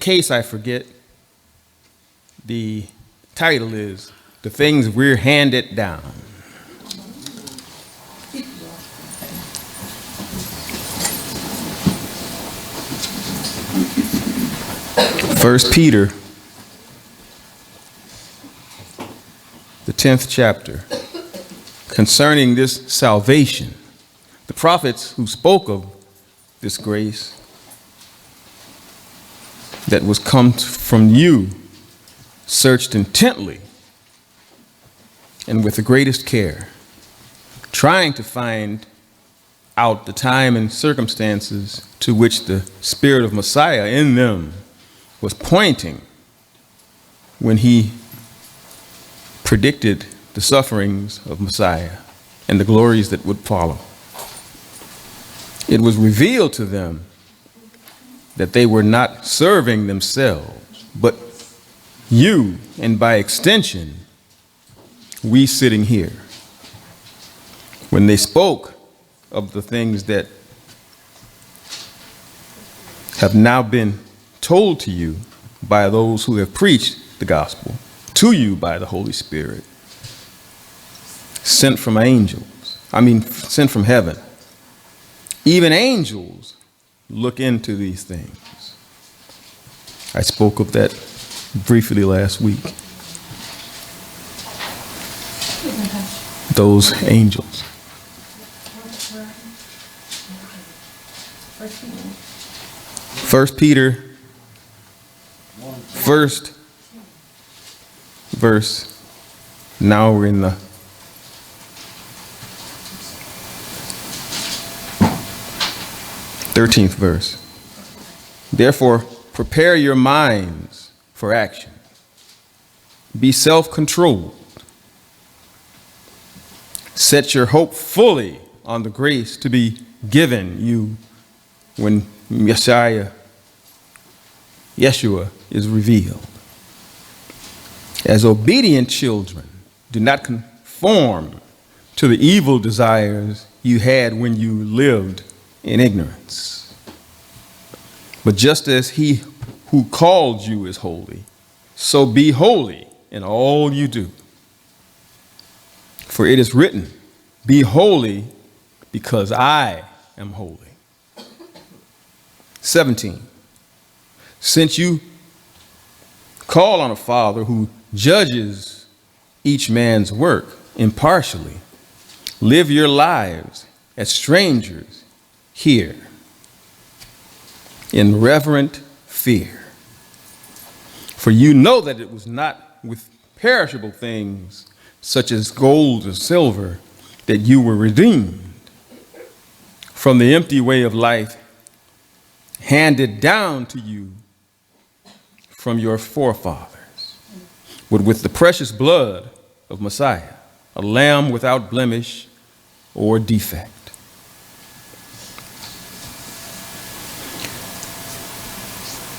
case I forget, the title is The Things We're Handed Down. First Peter, the 10th chapter, concerning this salvation. The prophets who spoke of this grace that was come from you searched intently and with the greatest care, trying to find out the time and circumstances to which the Spirit of Messiah in them was pointing when he predicted the sufferings of Messiah and the glories that would follow. It was revealed to them that they were not serving themselves, but you, and by extension, we sitting here. When they spoke of the things that have now been told to you by those who have preached the gospel to you by the Holy Spirit, sent from sent from heaven. Even angels look into these things. I spoke of that briefly last week. Those angels. First Peter, first verse. Now we're in the 13th verse. Therefore, prepare your minds for action. Be self-controlled. Set your hope fully on the grace to be given you when Yeshua is revealed. As obedient children, do not conform to the evil desires you had when you lived in ignorance. But just as he who called you is holy, so be holy in all you do. For it is written, be holy because I am holy. 17. Since you call on a Father who judges each man's work impartially, live your lives as strangers here in reverent fear. For you know that it was not with perishable things such as gold or silver that you were redeemed from the empty way of life handed down to you from your forefathers, but with the precious blood of Messiah, a lamb without blemish or defect.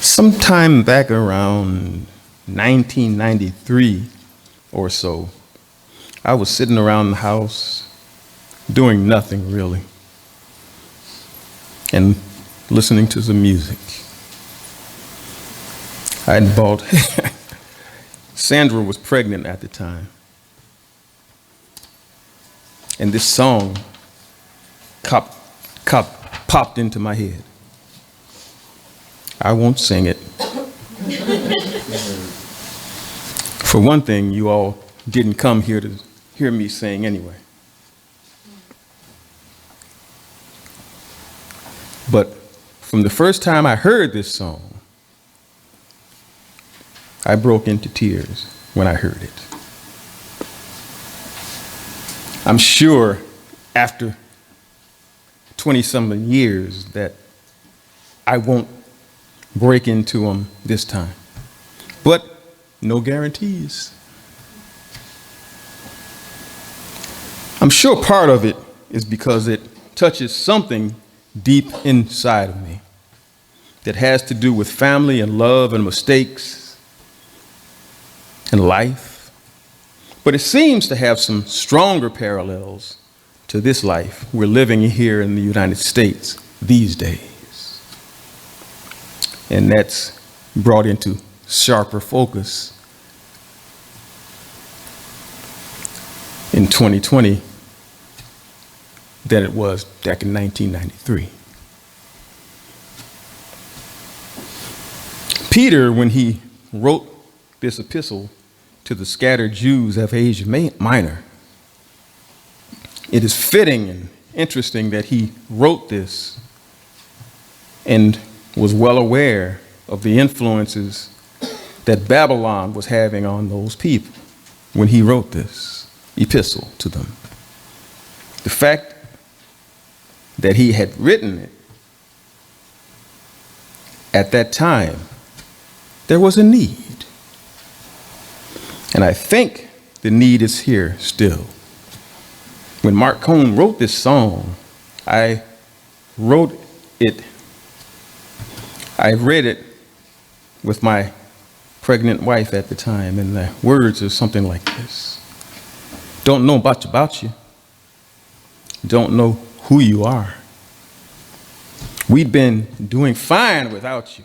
Sometime back around 1993 or so, I was sitting around the house doing nothing really and listening to some music. I had bought, Sandra was pregnant at the time, and this song popped into my head. I won't sing it. For one thing, you all didn't come here to hear me sing anyway. But from the first time I heard this song, I broke into tears when I heard it. I'm sure after 20-something years that I won't break into them this time. But no guarantees. I'm sure part of it is because it touches something deep inside of me that has to do with family and love and mistakes and life. But it seems to have some stronger parallels to this life we're living here in the United States these days. And that's brought into sharper focus in 2020 than it was back in 1993. Peter, when he wrote this epistle to the scattered Jews of Asia Minor, it is fitting and interesting that he wrote this and was well aware of the influences that Babylon was having on those people when he wrote this epistle to them. The fact that he had written it at that time, there was a need. And I think the need is here still. When Mark Cohn wrote this song, I read it with my pregnant wife at the time, and the words are something like this. Don't know much about you. Don't know who you are. We'd been doing fine without you,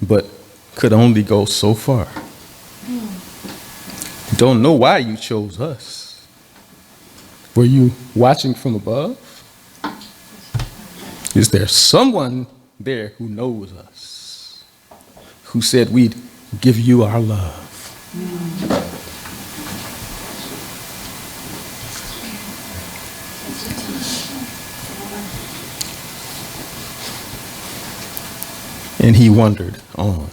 but could only go so far. Don't know why you chose us. Were you watching from above? Is there someone there who knows us, who said we'd give you our love? And he wondered on.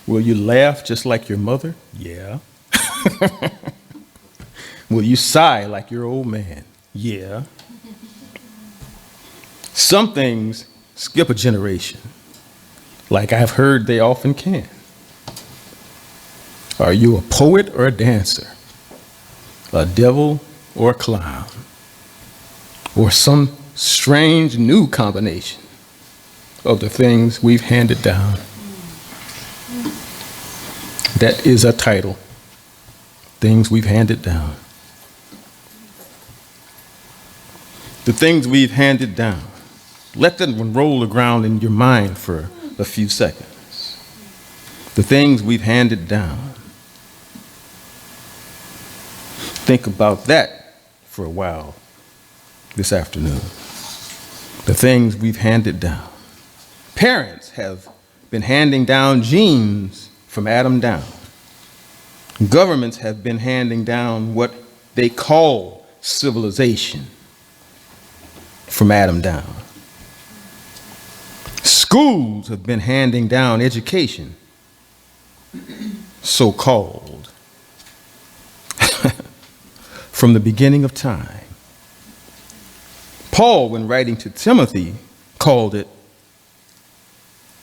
Will you laugh just like your mother? Yeah. Will you sigh like your old man? Yeah. Some things skip a generation, like I've heard they often can. Are you a poet or a dancer? A devil or a clown? Or some strange new combination of the things we've handed down? That is a title. Things we've handed down. The things we've handed down. Let them roll around in your mind for a few seconds. The things we've handed down. Think about that for a while this afternoon. The things we've handed down. Parents have been handing down genes from Adam down. Governments have been handing down what they call civilization from Adam down. Schools have been handing down education, so-called, from the beginning of time. Paul, when writing to Timothy, called it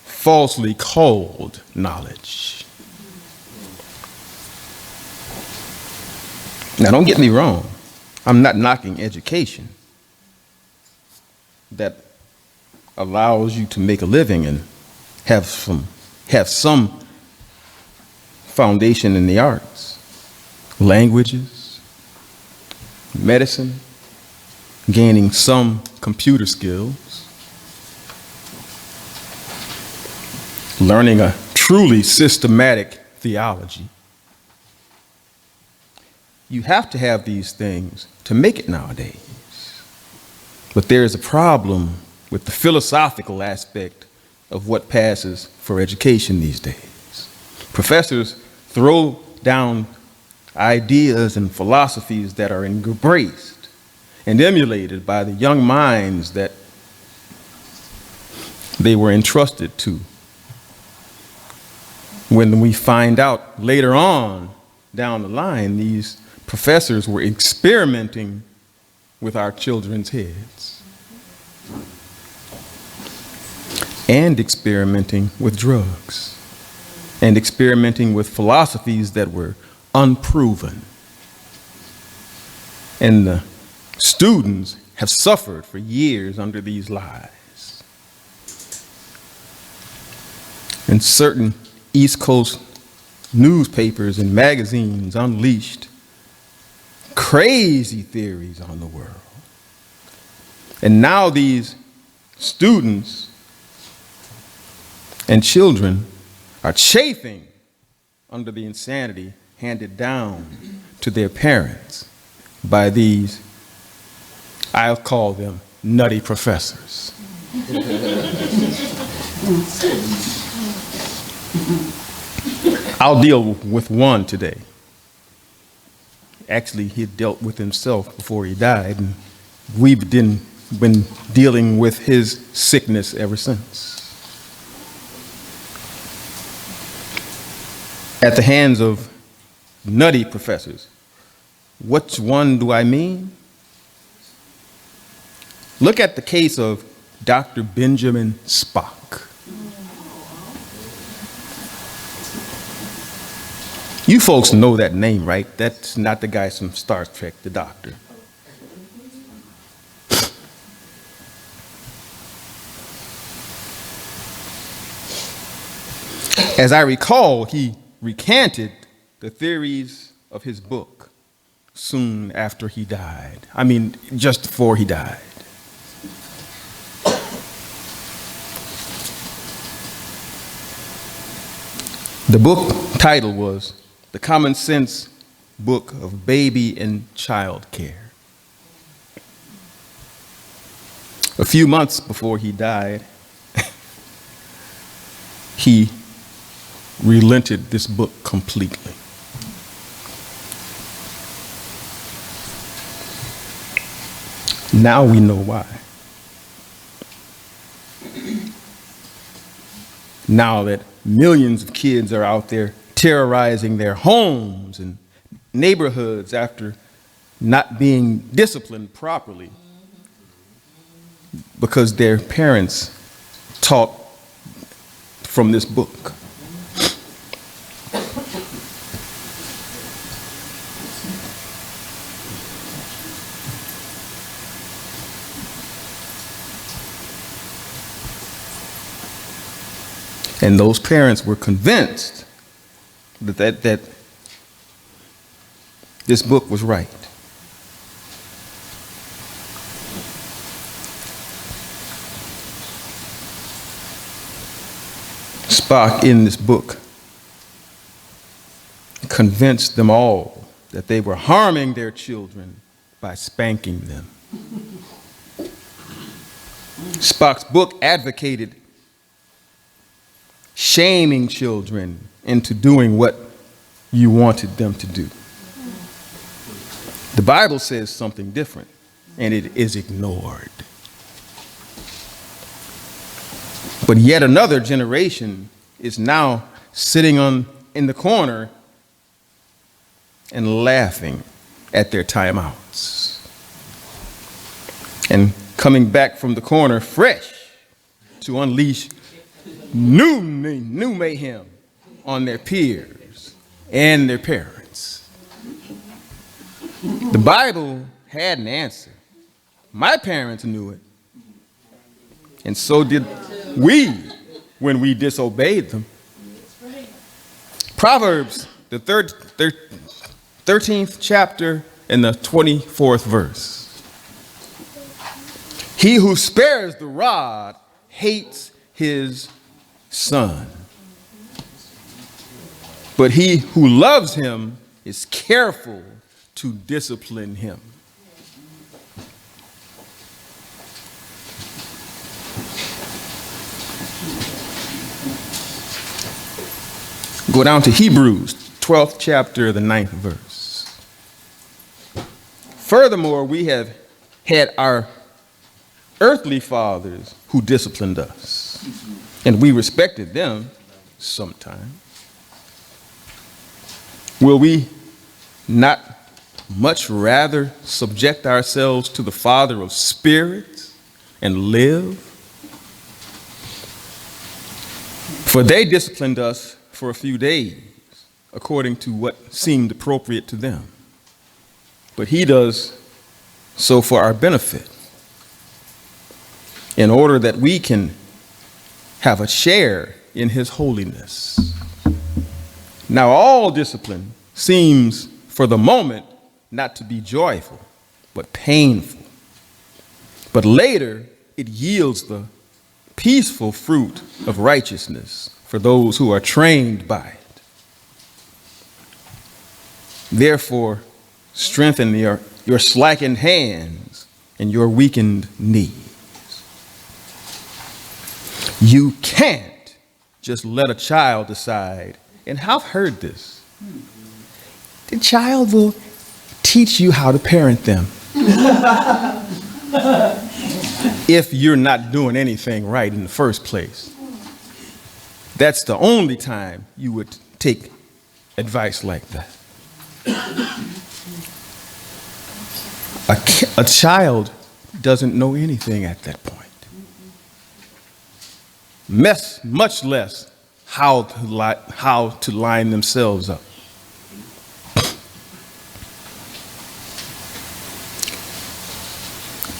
falsely called knowledge. Now, don't get me wrong. I'm not knocking education that allows you to make a living and have some foundation in the arts, languages, medicine, gaining some computer skills, learning a truly systematic theology. You have to have these things to make it nowadays. But there is a problem with the philosophical aspect of what passes for education these days. Professors throw down ideas and philosophies that are embraced and emulated by the young minds that they were entrusted to. When we find out later on down the line, these professors were experimenting with our children's heads and experimenting with drugs and experimenting with philosophies that were unproven. And the students have suffered for years under these lies. And certain East Coast newspapers and magazines unleashed crazy theories on the world. And now these students And children are chafing under the insanity handed down to their parents by these, I'll call them, nutty professors. I'll deal with one today. Actually, he dealt with himself before he died, and we've been dealing with his sickness ever since. At the hands of nutty professors. Which one do I mean? Look at the case of Dr. Benjamin Spock. You folks know that name, right? That's not the guy from Star Trek, the doctor. As I recall, he recanted the theories of his book soon after he died. I mean, just before he died. The book title was The Common Sense Book of Baby and Child Care. A few months before he died, he relented this book completely. Now we know why. Now that millions of kids are out there terrorizing their homes and neighborhoods after not being disciplined properly because their parents taught from this book. And those parents were convinced that this book was right. Spock, in this book, convinced them all that they were harming their children by spanking them. Spock's book advocated shaming children into doing what you wanted them to do. The Bible says something different, and it is ignored. But yet another generation is now sitting in the corner and laughing at their timeouts and coming back from the corner fresh to unleash new mayhem on their peers and their parents. The Bible had an answer. My parents knew it. And so did we when we disobeyed them. Proverbs, the 13th chapter and the 24th verse. He who spares the rod hates his son, but he who loves him is careful to discipline him. Go down to Hebrews, 12th chapter, the 9th verse. Furthermore, we have had our earthly fathers who disciplined us, and we respected them sometime. Will we not much rather subject ourselves to the Father of spirits and live? For they disciplined us for a few days, according to what seemed appropriate to them. But he does so for our benefit, in order that we can have a share in his holiness. Now, all discipline seems, for the moment, not to be joyful, but painful. But later, it yields the peaceful fruit of righteousness for those who are trained by it. Therefore, strengthen your slackened hands and your weakened knees. You can't just let a child decide, and I've heard this. The child will teach you how to parent them if you're not doing anything right in the first place. That's the only time you would take advice like that. A child doesn't know anything at that point. Much less how to line themselves up.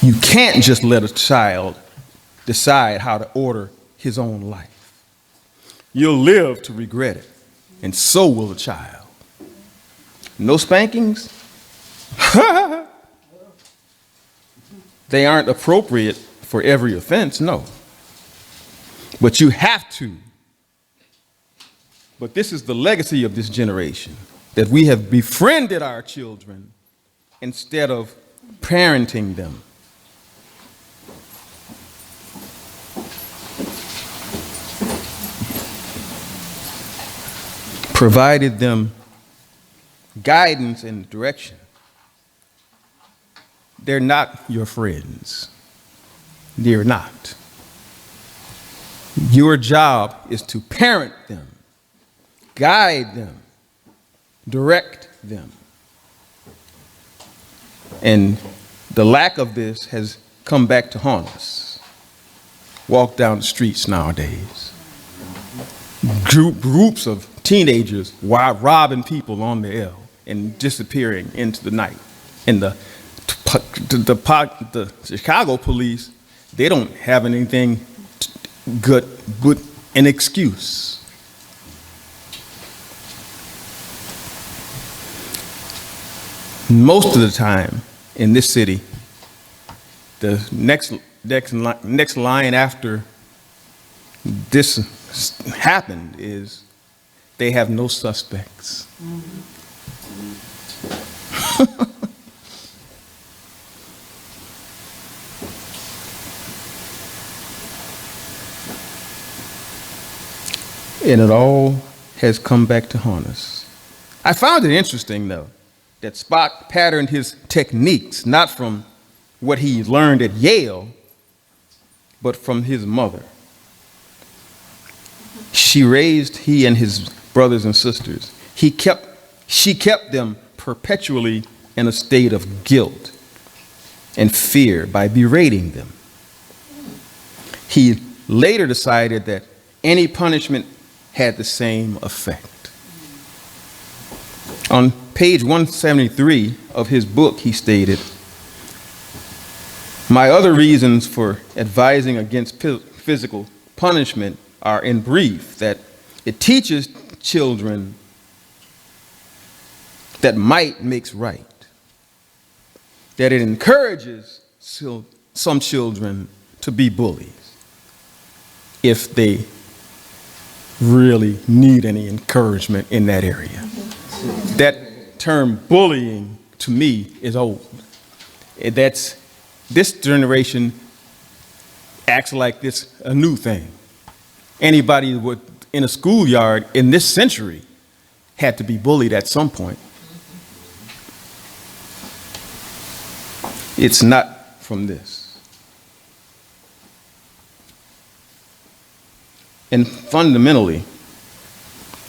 You can't just let a child decide how to order his own life. You'll live to regret it, and so will the child. No spankings? They aren't appropriate for every offense, no. But you have to. But this is the legacy of this generation, that we have befriended our children instead of parenting them. Provided them guidance and direction. They're not your friends. They're not. Your job is to parent them, guide them, direct them. And the lack of this has come back to haunt us. Walk down the streets nowadays. Groups of teenagers robbing people on the L and disappearing into the night. And the Chicago police, they don't have anything good but an excuse. Most of the time in this city, the next line after this happened is they have no suspects. And it all has come back to haunt us. I found it interesting, though, that Spock patterned his techniques not from what he learned at Yale, but from his mother. He and his brothers and sisters, she kept them perpetually in a state of guilt and fear by berating them. He later decided that any punishment had the same effect. On page 173 of his book, he stated, "My other reasons for advising against physical punishment are, in brief, that it teaches children that might makes right, that it encourages some children to be bullies, if they really need any encouragement in that area." That term bullying to me is old. This generation acts like this a new thing. Anybody in a schoolyard in this century had to be bullied at some point. It's not from this. And fundamentally,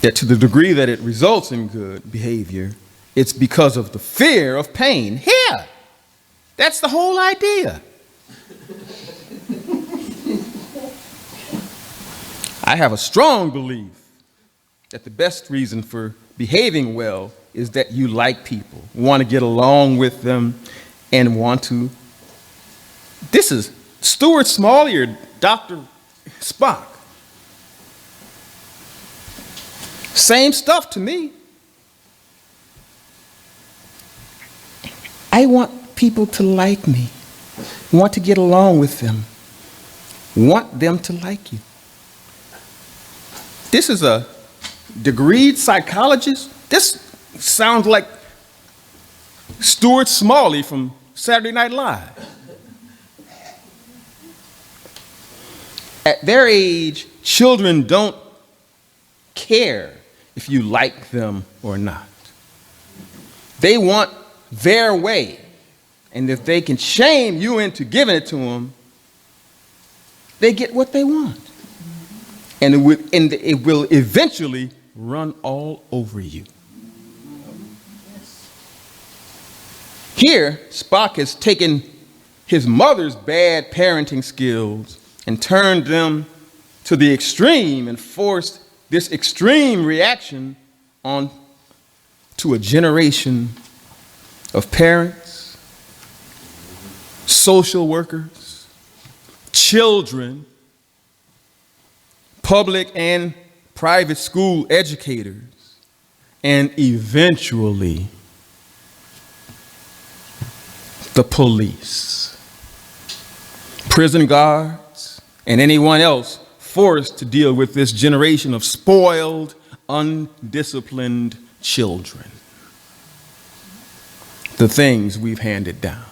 that to the degree that it results in good behavior, it's because of the fear of pain. Here, that's the whole idea. I have a strong belief that the best reason for behaving well is that you like people, want to get along with them, and want to. This is Stuart Smalley or Dr. Spock. Same stuff to me. I want people to like me, want to get along with them, want them to like you. This is a degreed psychologist. This sounds like Stuart Smalley from Saturday Night Live. At their age, children don't care if you like them or not. They want their way. And if they can shame you into giving it to them, they get what they want. And it will eventually run all over you. Here, Spock has taken his mother's bad parenting skills and turned them to the extreme and forced this extreme reaction on to a generation of parents, social workers, children, public and private school educators, and eventually the police, prison guards, and anyone else forced to deal with this generation of spoiled, undisciplined children. The things we've handed down.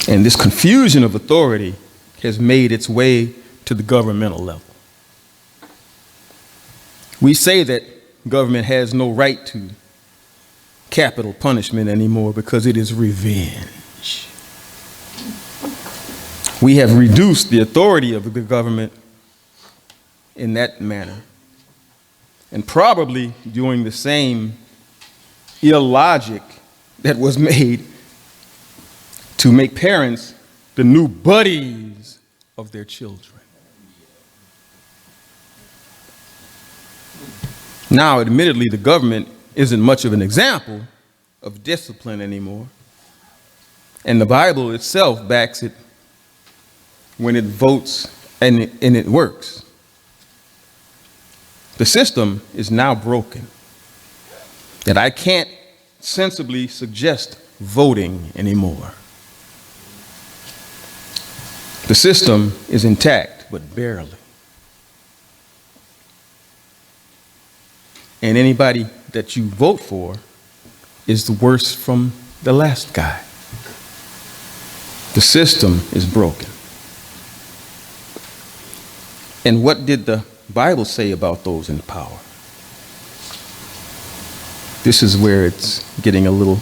And this confusion of authority has made its way to the governmental level. We say that government has no right to capital punishment anymore because it is revenge. We have reduced the authority of the government in that manner, and probably doing the same illogic that was made to make parents the new buddies of their children. Now, admittedly, the government isn't much of an example of discipline anymore, and the Bible itself backs it when it votes and it works. The system is now broken, that I can't sensibly suggest voting anymore. The system is intact, but barely. And anybody that you vote for is the worst from the last guy. The system is broken. And what did the Bible say about those in power? This is where it's getting a little.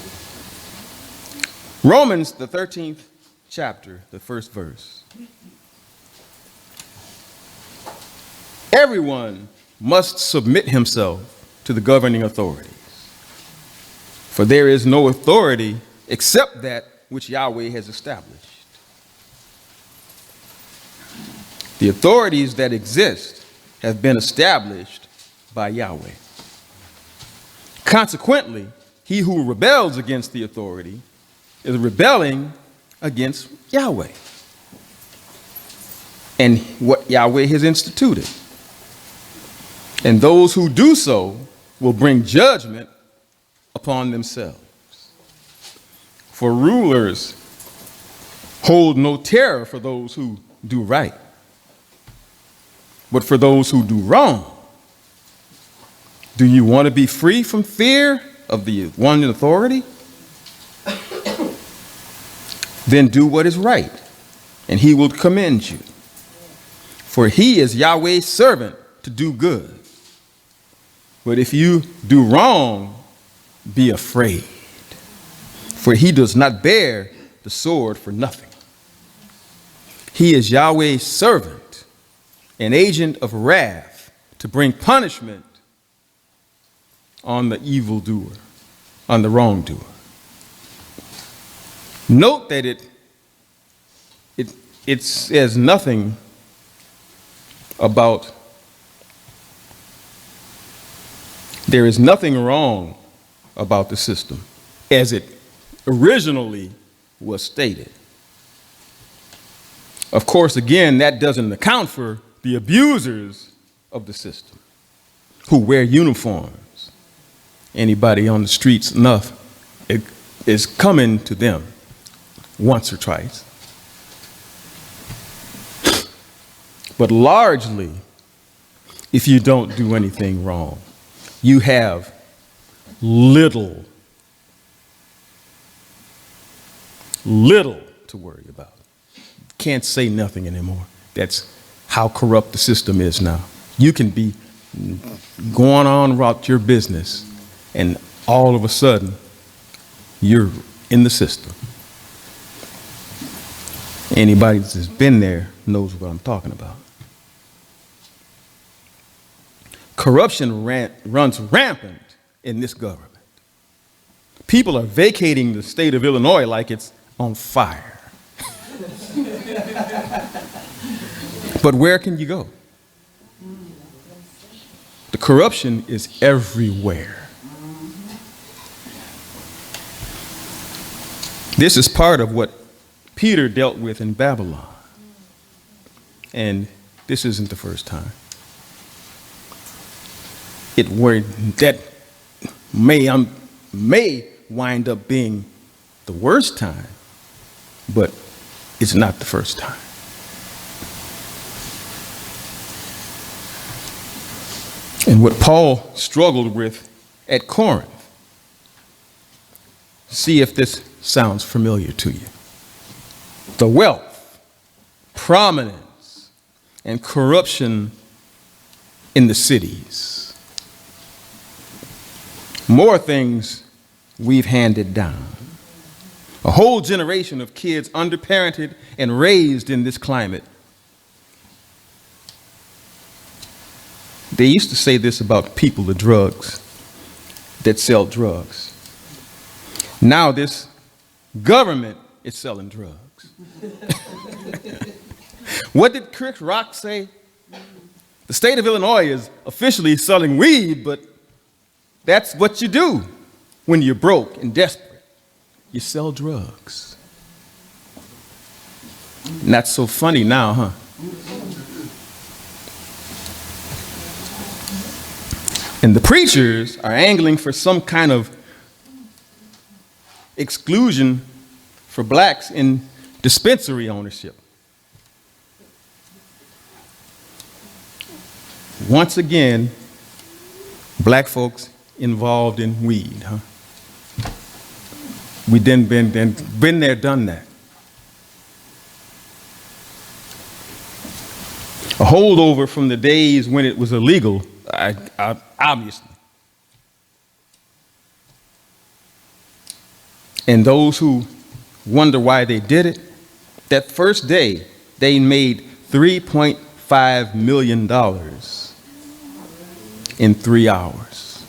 Romans, the 13th chapter, the first verse. Everyone must submit himself to the governing authorities. For there is no authority except that which Yahweh has established. The authorities that exist have been established by Yahweh. Consequently, he who rebels against the authority is rebelling against Yahweh and what Yahweh has instituted. And those who do so will bring judgment upon themselves. For rulers hold no terror for those who do right, but for those who do wrong. Do you want to be free from fear of the one in authority? Then do what is right, and he will commend you. For he is Yahweh's servant to do good. But if you do wrong, be afraid. For he does not bear the sword for nothing. He is Yahweh's servant, an agent of wrath to bring punishment on the evildoer, on the wrongdoer. Note that it says nothing about, there is nothing wrong about the system as it originally was stated. Of course, again, that doesn't account for the abusers of the system who wear uniforms. Anybody on the streets enough, it is coming to them. once or twice. But largely, if you don't do anything wrong, you have little to worry about. Can't say nothing anymore. That's how corrupt the system is now. You can be going on about your business, and all of a sudden, you're in the system. Anybody that's been there knows what I'm talking about. Corruption runs rampant in this government. People are vacating the state of Illinois like it's on fire. But where can you go? The corruption is everywhere. This is part of what Peter dealt with in Babylon. And this isn't the first time. That may wind up being the worst time, but it's not the first time. And what Paul struggled with at Corinth, see if this sounds familiar to you. The wealth, prominence, and corruption in the cities. More things we've handed down. A whole generation of kids underparented and raised in this climate. They used to say this about people, the drugs, that sell drugs. Now this government is selling drugs. What did Chris Rock say? The state of Illinois is officially selling weed, but that's what you do when you're broke and desperate. You sell drugs. Not so funny now, huh? And the preachers are angling for some kind of exclusion for blacks in dispensary ownership. Once again, black folks involved in weed, huh? We been there, done that. A holdover from the days when it was illegal, obviously. And those who wonder why they did it, that first day they made $3.5 million in 3 hours.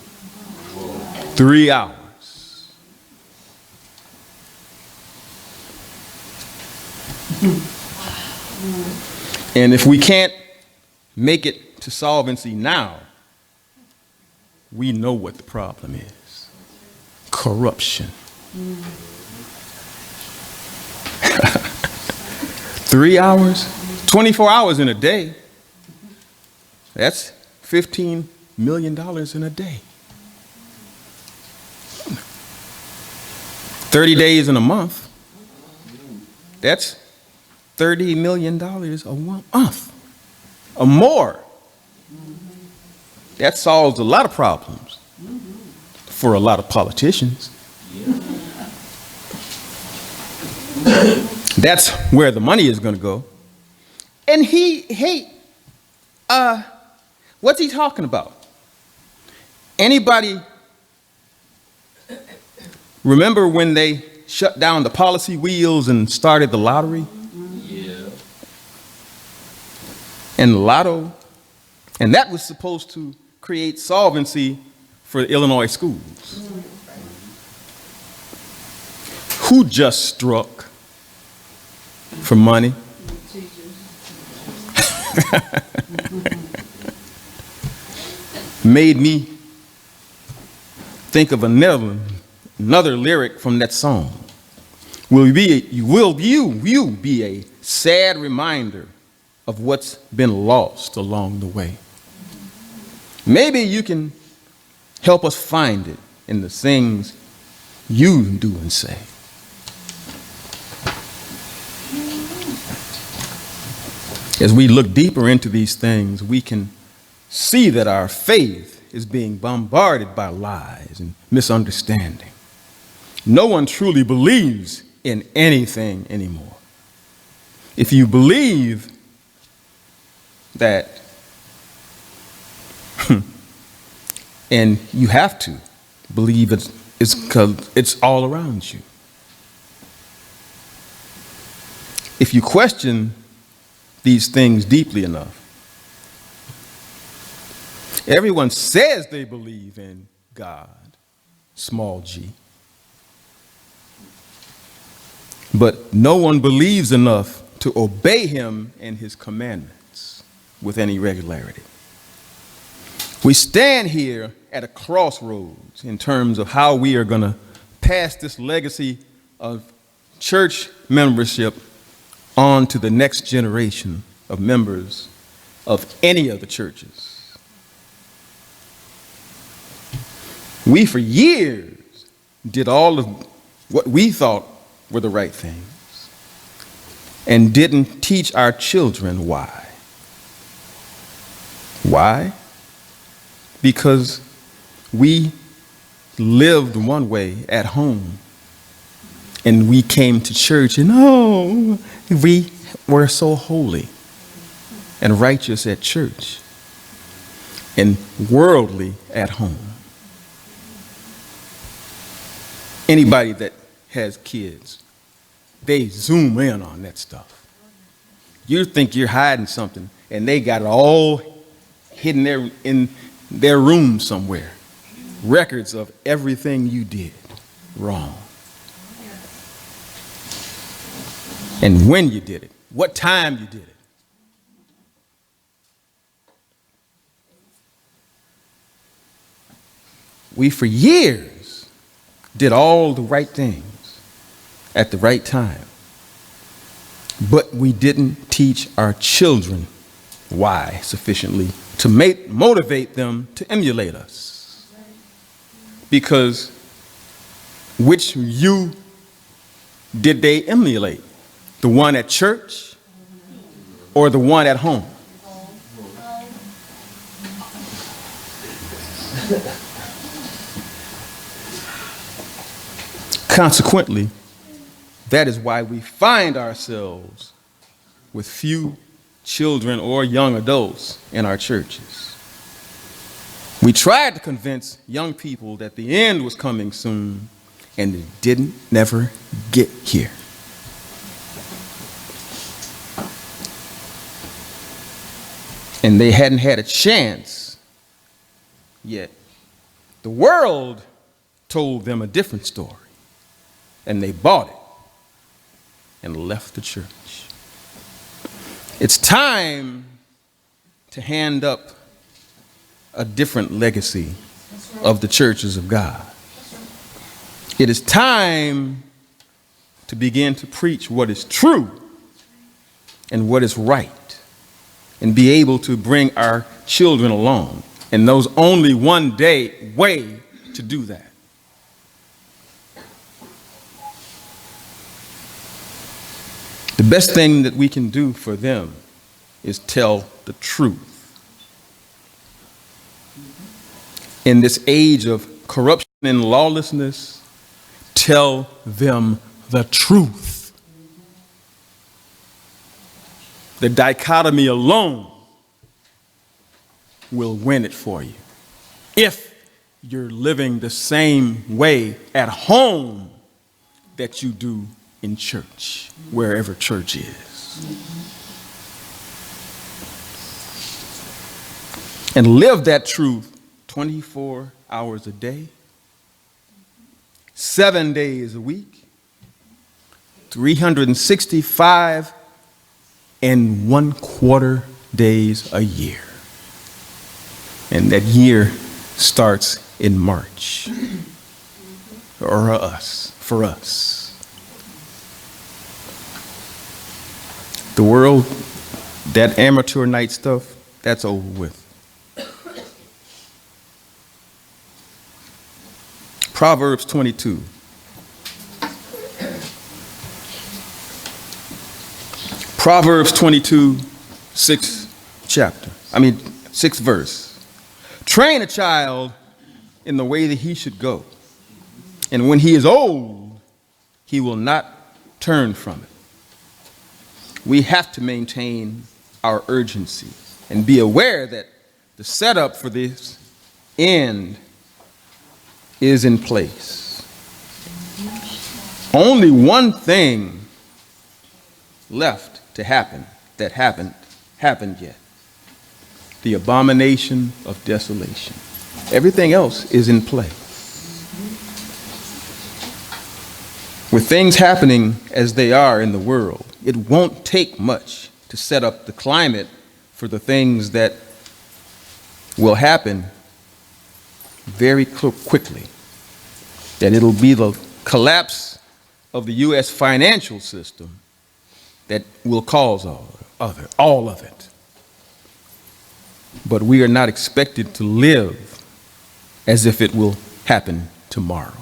3 hours. And if we can't make it to solvency now, we know what the problem is. Corruption. 3 hours, 24 hours in a day. That's $15 million in a day. 30 days in a month. That's $30 million a month or more. That solves a lot of problems for a lot of politicians. That's where the money is going to go. And what's he talking about? Anybody remember when they shut down the policy wheels and started the lottery? Yeah. And Lotto? And that was supposed to create solvency for the Illinois schools. Who just struck for money? Made me think of another lyric from that song. Will you be a sad reminder of what's been lost along the way? Maybe you can help us find it in the things you do and say. As we look deeper into these things, we can see that our faith is being bombarded by lies and misunderstanding. No one truly believes in anything anymore. If you believe that, and you have to believe it's because it's all around you. If you question these things deeply enough, everyone says they believe in God, small g, but no one believes enough to obey him and his commandments with any regularity. We stand here at a crossroads in terms of how we are going to pass this legacy of church membership on to the next generation of members of any of the churches. We, for years, did all of what we thought were the right things and didn't teach our children why. Why? Because we lived one way at home and we came to church and we were so holy and righteous at church and worldly at home. Anybody that has kids, they zoom in on that stuff. You think you're hiding something and they got it all hidden there in their room somewhere. Records of everything you did wrong. And when you did it, what time you did it. We, for years, did all the right things at the right time, but we didn't teach our children why sufficiently to motivate them to emulate us. Because which you did they emulate? The one at church or the one at home? Consequently, that is why we find ourselves with few children or young adults in our churches. We tried to convince young people that the end was coming soon, and it didn't never get here. And they hadn't had a chance yet. The world told them a different story, and they bought it and left the church. It's time to hand up a different legacy of the churches of God. It is time to begin to preach what is true and what is right, and be able to bring our children along. And there's only one way to do that. The best thing that we can do for them is tell the truth. In this age of corruption and lawlessness, tell them the truth. The dichotomy alone will win it for you. If you're living the same way at home that you do in church, wherever church is. And live that truth 24 hours a day, 7 days a week, 365 and 1/4 days a year. And that year starts in March. For us. The world, that amateur night stuff, that's over with. Proverbs 22. Proverbs 22, sixth verse. Train a child in the way that he should go, and when he is old, he will not turn from it. We have to maintain our urgency and be aware that the setup for this end is in place. Only one thing left to happen that happened yet. The abomination of desolation. Everything else is in play. With things happening as they are in the world, it won't take much to set up the climate for the things that will happen very quickly. That it'll be the collapse of the U.S. financial system that will cause all of it. But we are not expected to live as if it will happen tomorrow.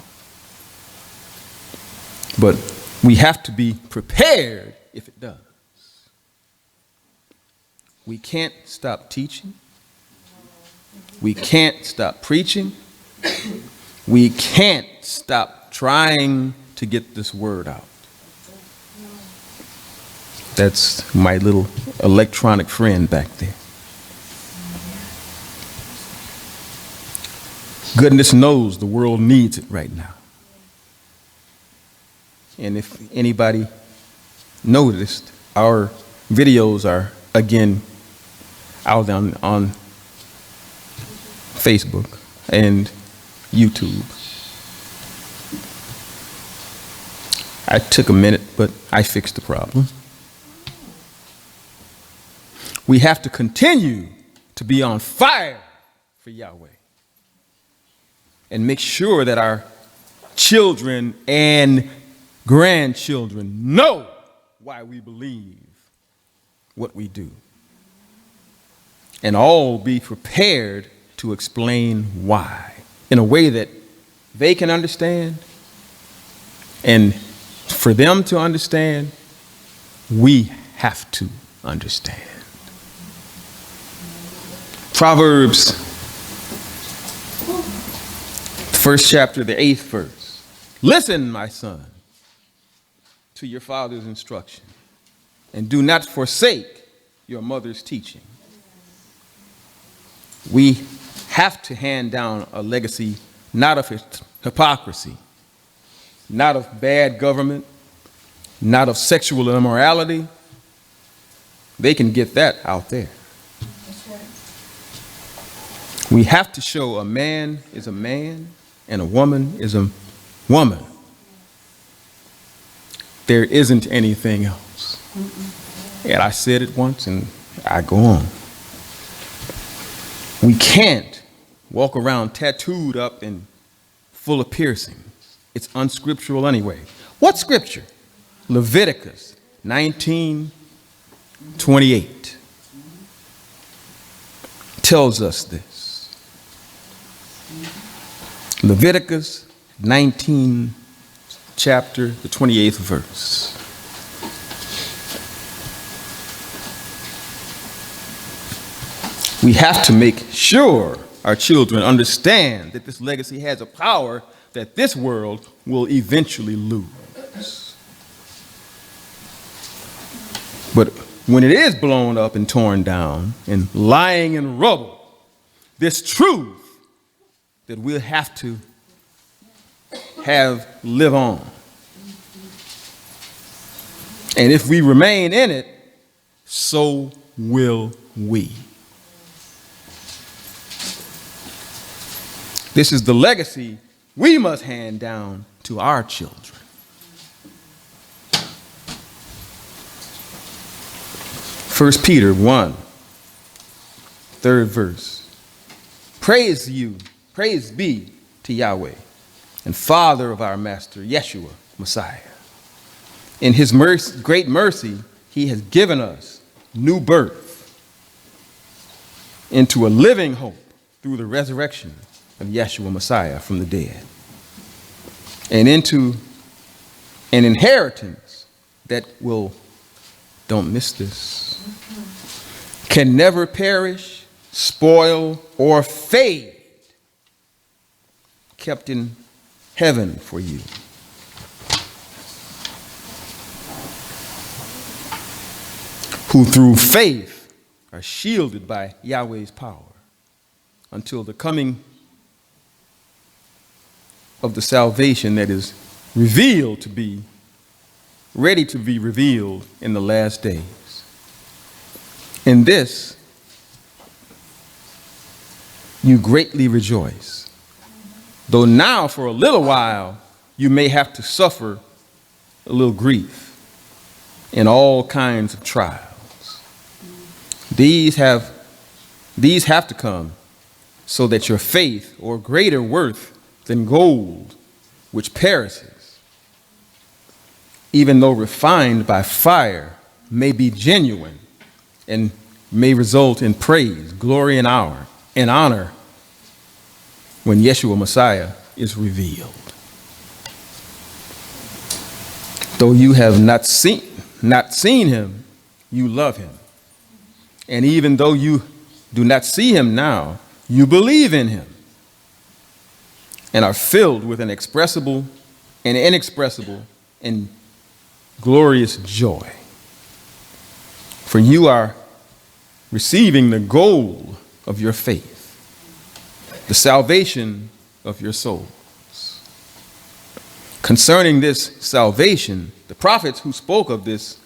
But we have to be prepared if it does. We can't stop teaching. We can't stop preaching. We can't stop trying to get this word out. That's my little electronic friend back there. Goodness knows the world needs it right now. And if anybody noticed, our videos are again out on Facebook and YouTube. I took a minute, but I fixed the problem. We have to continue to be on fire for Yahweh and make sure that our children and grandchildren know why we believe what we do, and all be prepared to explain why in a way that they can understand, and for them to understand, we have to understand. Proverbs, first chapter, the 8th verse. Listen, my son, to your father's instruction, and do not forsake your mother's teaching. We have to hand down a legacy not of hypocrisy, not of bad government, not of sexual immorality. They can get that out there. That's right. We have to show a man is a man and a woman is a woman. There isn't anything else. And I said it once and I go on. We can't walk around tattooed up and full of piercings. It's unscriptural anyway. What scripture? Leviticus 19:28 tells us this. Leviticus 19 chapter, the 28th verse. We have to make sure our children understand that this legacy has a power that this world will eventually lose. But when it is blown up and torn down and lying in rubble, this truth that we'll have to live on. And if we remain in it, so will we. This is the legacy we must hand down to our children. First Peter 1, 3rd verse. Praise be to Yahweh and Father of our Master, Yeshua, Messiah. In his great mercy, he has given us new birth into a living hope through the resurrection of Yeshua, Messiah, from the dead, and into an inheritance that will, don't miss this, can never perish, spoil, or fade, kept in heaven for you. Who through faith are shielded by Yahweh's power until the coming of the salvation that is revealed to be ready to be revealed in the last days. In this, you greatly rejoice, though now for a little while you may have to suffer a little grief in all kinds of trials. These have to come so that your faith, or greater worth than gold, which perishes, even though refined by fire, may be genuine and may result in praise, glory, and honor when Yeshua Messiah is revealed. Though you have not seen him, you love him. And even though you do not see him now, you believe in him and are filled with an inexpressible and glorious joy. For you are receiving the goal of your faith, the salvation of your souls. Concerning this salvation, the prophets who spoke of this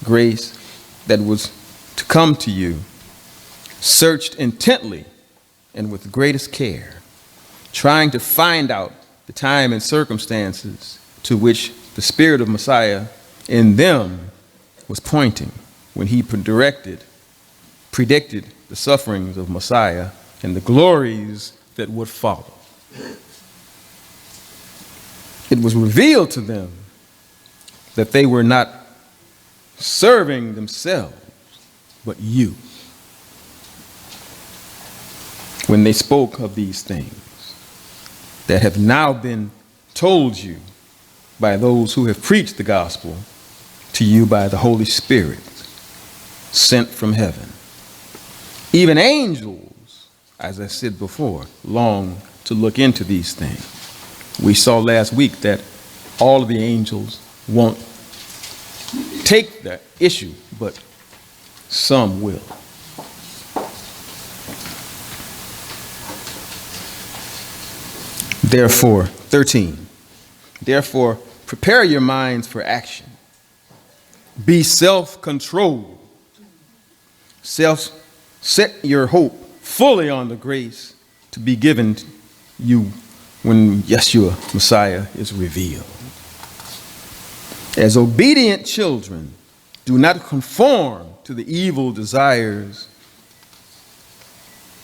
grace that was to come to you searched intently and with greatest care, trying to find out the time and circumstances to which the Spirit of Messiah in them was pointing when he predicted the sufferings of Messiah and the glories that would follow. It was revealed to them that they were not serving themselves, but you, when they spoke of these things that have now been told you by those who have preached the gospel to you by the Holy Spirit sent from heaven. Even angels, as I said before, long to look into these things. We saw last week that all of the angels won't take the issue, but some will. Therefore, 13, therefore, prepare your minds for action. Be self-controlled. Set your hope fully on the grace to be given you when Yeshua Messiah is revealed. As obedient children, do not conform to the evil desires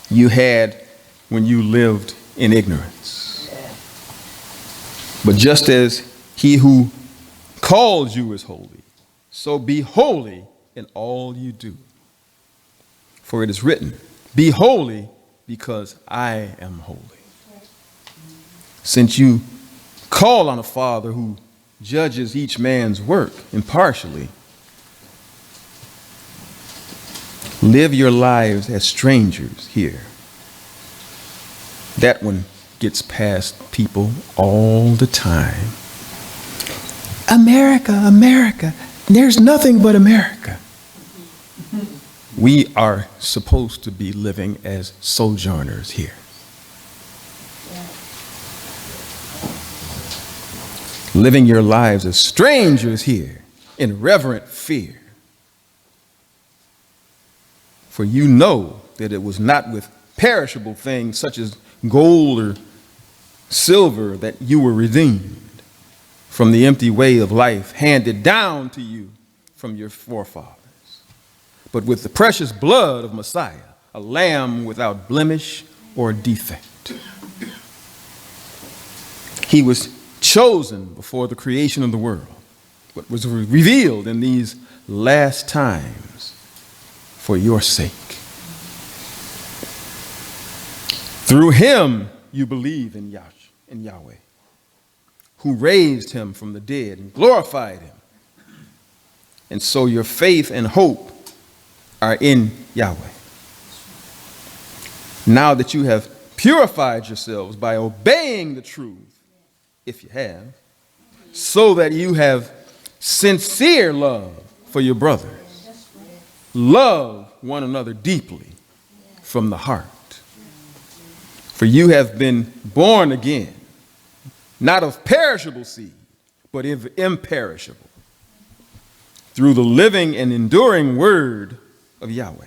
you had when you lived in ignorance. But just as he who called you is holy, so be holy in all you do. For it is written, be holy because I am holy. Since you call on a Father who judges each man's work impartially, live your lives as strangers here. That one gets past people all the time. America, America. There's nothing but America. We are supposed to be living as sojourners here. Living your lives as strangers here in reverent fear. For you know that it was not with perishable things such as gold or silver that you were redeemed from the empty way of life handed down to you from your forefathers, but with the precious blood of Messiah, a lamb without blemish or defect. He was chosen before the creation of the world, but was revealed in these last times for your sake. Through him you believe in Yahweh, who raised him from the dead and glorified him. And so your faith and hope are in Yahweh. Now that you have purified yourselves by obeying the truth, if you have, so that you have sincere love for your brothers. Love one another deeply from the heart. For you have been born again, not of perishable seed, but of imperishable, through the living and enduring word of Yahweh.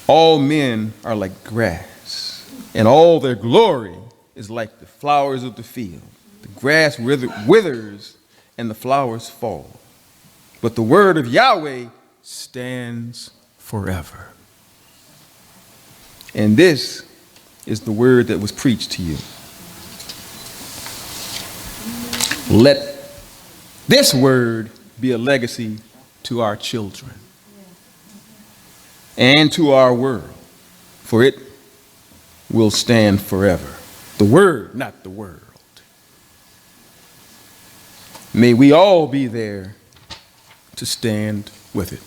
All men are like grass, and all their glory is like the flowers of the field. The grass withers, and the flowers fall. But the word of Yahweh stands forever. And this is the word that was preached to you. Let this word be a legacy to our children and to our world, for it will stand forever. The word, not the world. May we all be there to stand with it.